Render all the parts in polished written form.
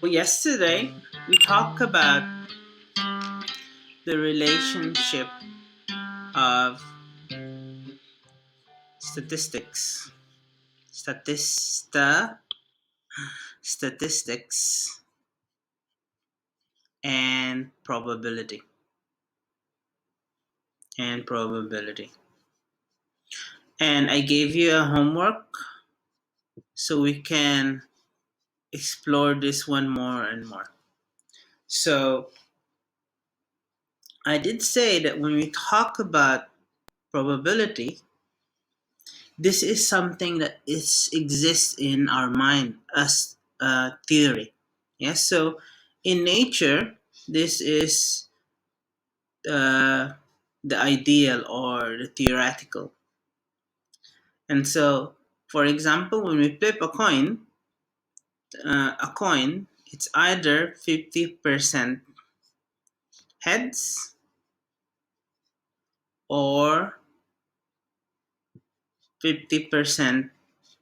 Yesterday we talked about the relationship of statistics, statista, statistics, and probability, and probability. And I gave you a homework so we can explore this one more and more. So I did say that when we talk about probability, this is something that exists in our mind as a theory. Yes, so in nature, this is uh, the ideal or the theoretical. And so, for example, when we flip a coin, it's either 50% heads or 50%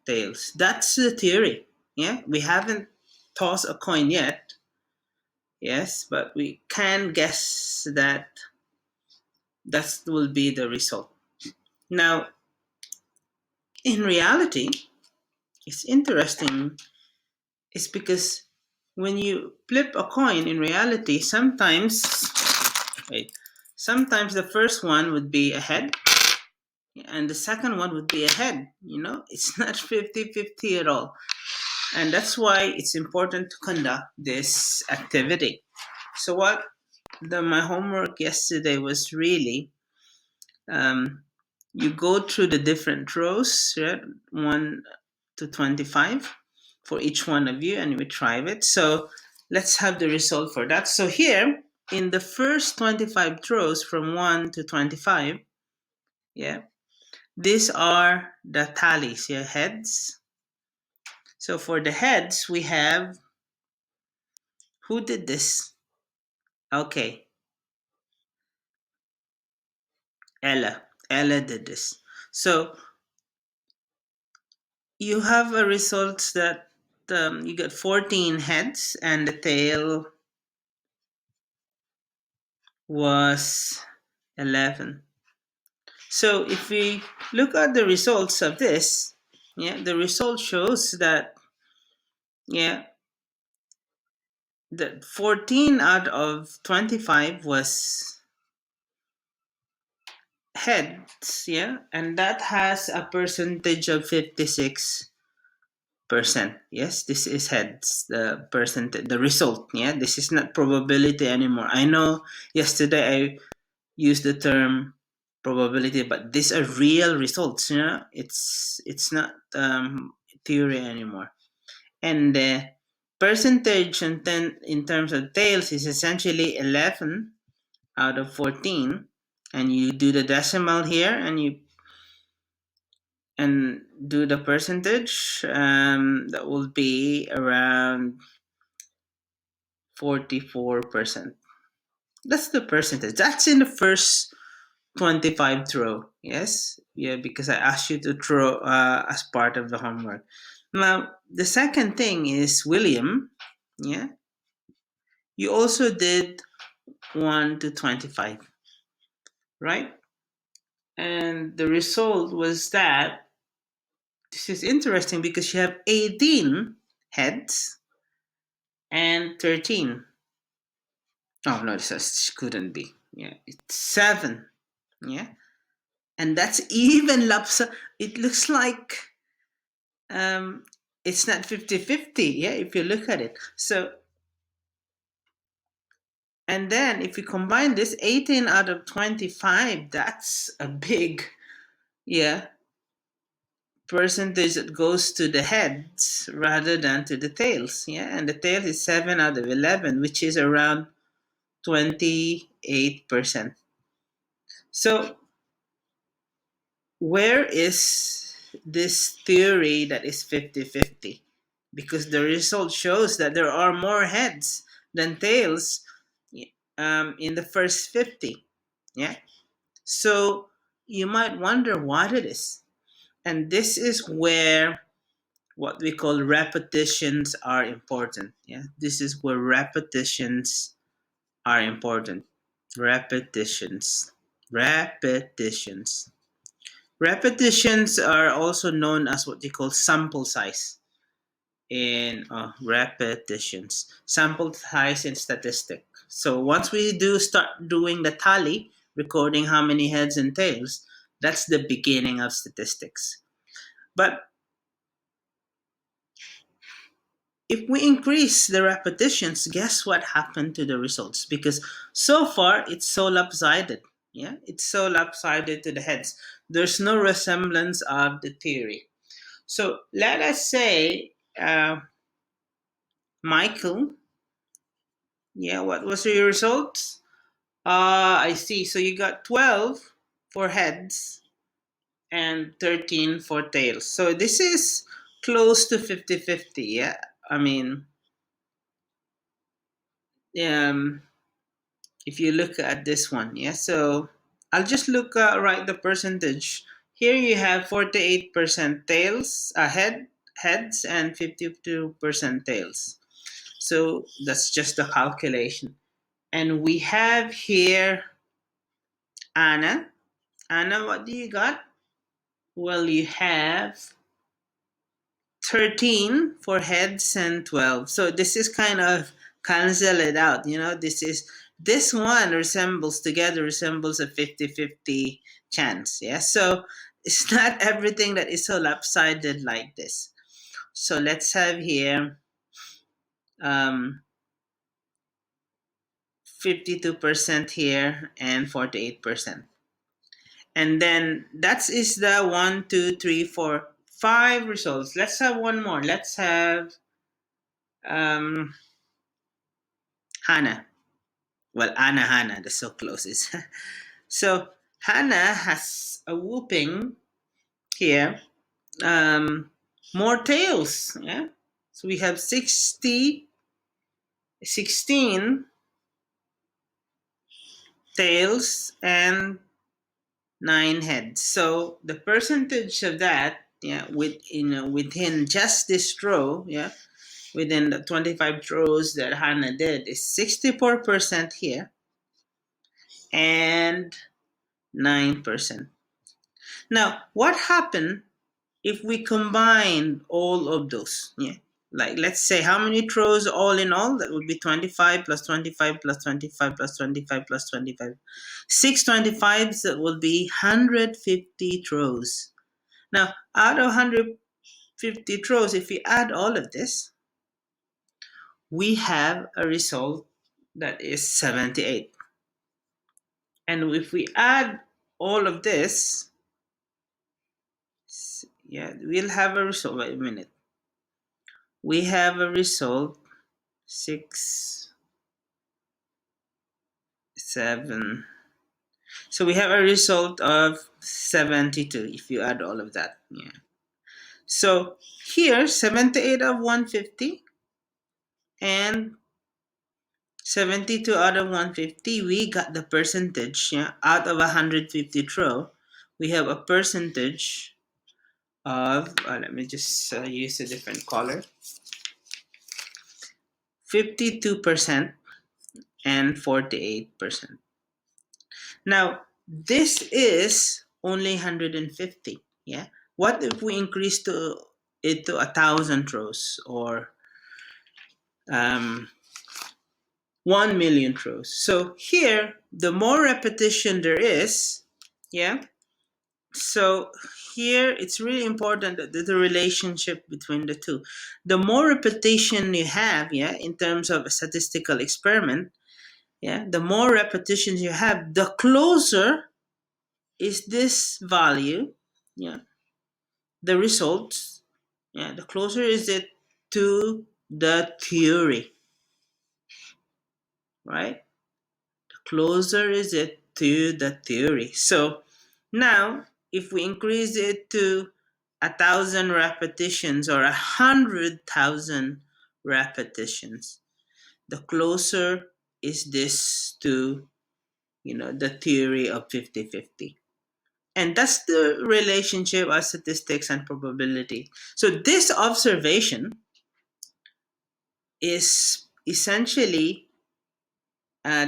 tails. That's the theory. Yeah, we haven't tossed a coin yet. Yes, but we can guess that that will be the result. Now, in reality, it's interesting. It's because when you flip a coin in reality, wait, sometimes the first one would be a head and the second one would be a head. It's not 50-50 at all. And that's why it's important to conduct this activity. So my homework yesterday was really, um, you go through the different rows, right? 1 to 25 for each one of you, and we try it. So let's have the result for that. So here, in the first 25 rows from 1 to 25, yeah, these are the tallies, yeah, heads. So for the heads, we have, who did this? Okay, Ella. Ella did this. So you have a result that you got 14 heads and the tail was 11. So if we look at the results of this, yeah, the result shows that, yeah, that 14 out of 25 was heads, yeah, and that has a percentage of 56%. Yes, this is heads, the percentage, the result. Yeah, this is not probability anymore. I know yesterday I used the term probability, but these are real results. It's not theory anymore. And the percentage and then in terms of tails is essentially 11 out of 14, and you do the decimal here and do the percentage. That will be around 44%. That's the percentage. That's in the first 25 throw. Yes, yeah, because I asked you to throw as part of the homework. Now the second thing is William. Yeah, you also did 1 to 25, right? And the result was that this is interesting because you have 18 heads and 13. Oh no, this couldn't be. Yeah, it's 7. Yeah, and that's even lapsa. It looks like um, it's not 50-50. Yeah, if you look at it. So, and then if you combine this 18 out of 25, that's a big, yeah, percentage that goes to the heads rather than to the tails. Yeah, and the tails is 7 out of 11, which is around 28%. So, where is this theory that is 50-50? Because the result shows that there are more heads than tails in the first 50. Yeah. So you might wonder what it is. And this is where what we call repetitions are important. Yeah, this is where repetitions are important. Repetitions. Repetitions. Repetitions are also known as what they call sample size in repetitions. Sample size in statistic. So once we do start doing the tally, recording how many heads and tails, that's the beginning of statistics. But if we increase the repetitions, guess what happened to the results? Because so far it's so lopsided. Yeah, it's so lopsided to the heads. There's no resemblance of the theory. So let us say, Michael, yeah, what was your result? I see. So you got 12 for heads and 13 for tails. So this is close to 50-50. Yeah. I mean, um, if you look at this one, yeah. So I'll just write the percentage. Here you have 48% tails, heads, and 52% tails. So that's just the calculation. And we have here Anna. Anna, what do you got? Well, you have 13 for heads and 12. So this is kind of cancel it out. This one resembles a 50-50 chance. Yeah. So it's not everything that is so lopsided like this. So let's have here um, 52% here and 48%. And then that is the one, two, three, four, five results. Let's have one more. Let's have um, Hannah. Well, Hannah, that's so close. So Hannah has a whooping here. More tails. Yeah. So we have 16 tails and 9 heads. So the percentage of that, yeah, within just this row, yeah, within the 25 rows that Hannah did is 64% here and 9%. Now, what happened if we combine all of those? Yeah. Like, let's say how many throws all in all? That would be 25 plus 25 plus 25 plus 25 plus 25. 625s, that will be 150 throws. Now, out of 150 throws, if we add all of this, we have a result that is 78. And if we add all of this, yeah, we'll have a result. Wait a minute. We have a result 6, 7. So we have a result of 72 if you add all of that. Yeah. So here, 78 of 150 and 72 out of 150, we got the percentage. Yeah, out of 150 throw, we have a percentage of, let me just use a different color, 52% and 48%. Now, this is only 150. Yeah. What if we increase it to 1,000 throws or um, 1 million throws? So here, the more repetition there is, yeah. So here, it's really important that the relationship between the two. The more repetition you have, yeah, in terms of a statistical experiment, yeah, the more repetitions you have, the closer is this value, yeah, the results, yeah, the closer is it to the theory, right? The closer is it to the theory. So now, if we increase it to 1,000 repetitions or 100,000 repetitions, the closer is this to the theory of 50-50. And that's the relationship of statistics and probability. So this observation is essentially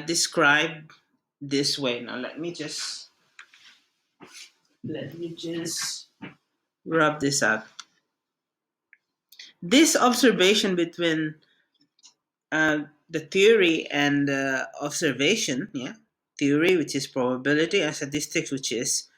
described this way. Now let me just rub this out. This observation between the theory and observation, yeah, theory which is probability and statistics which is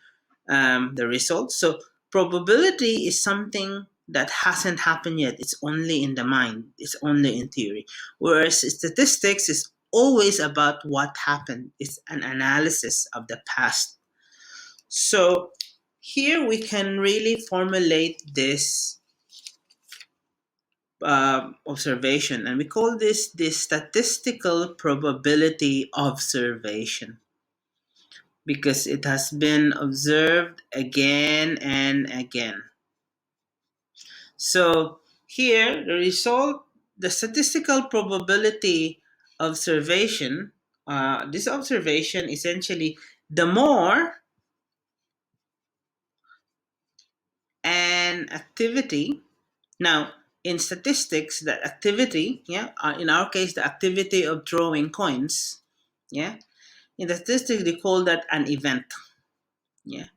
the result. So probability is something that hasn't happened yet. It's only in the mind. It's only in theory. Whereas statistics is always about what happened. It's an analysis of the past. So here we can really formulate this observation, and we call this the statistical probability observation because it has been observed again and again. So here, the result, the statistical probability observation, this observation essentially, the more an activity, now in statistics, the activity, yeah, in our case, the activity of throwing coins, yeah, in the statistics, they call that an event, yeah.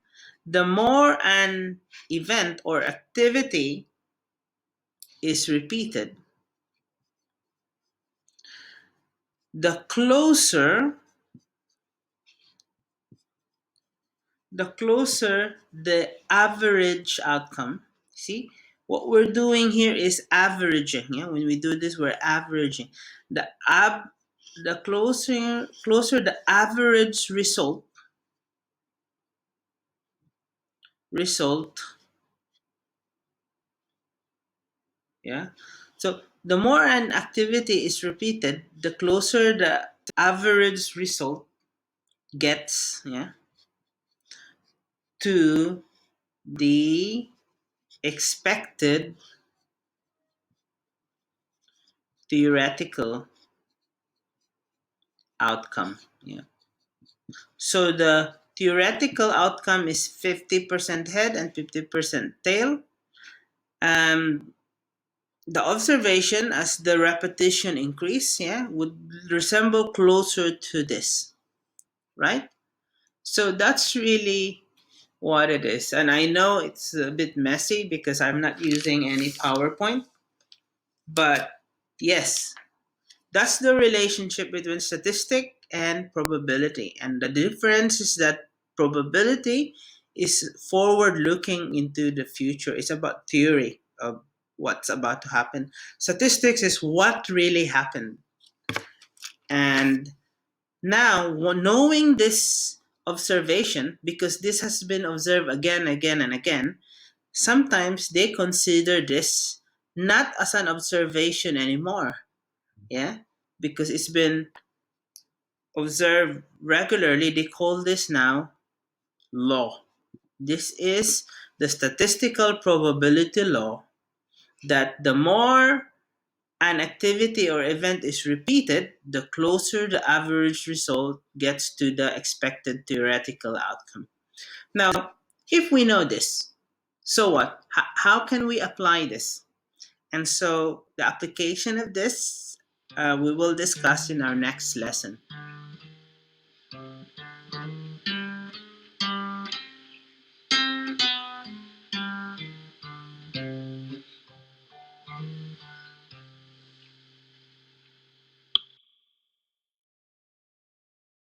The more an event or activity is repeated, the closer the average outcome. See, what we're doing here is averaging. Yeah, when we do this, we're averaging the the closer the average result. Yeah, so the more an activity is repeated, the closer the average result gets. Yeah, to the expected theoretical outcome. Yeah. So the theoretical outcome is 50% head and 50% tail. Um, the observation as the repetition increase, yeah, would resemble closer to this, right? So that's really what it is. And I know it's a bit messy because I'm not using any PowerPoint, but yes, that's the relationship between statistic and probability. And the difference is that probability is forward looking into the future. It's about theory of what's about to happen. Statistics is what really happened. And now, knowing this observation, because this has been observed again, again, and again, sometimes they consider this not as an observation anymore. Yeah, because it's been observed regularly, they call this now law. This is the statistical probability law that the more an activity or event is repeated, the closer the average result gets to the expected theoretical outcome. Now, if we know this, so what? How can we apply this? And so the application of this we will discuss in our next lesson.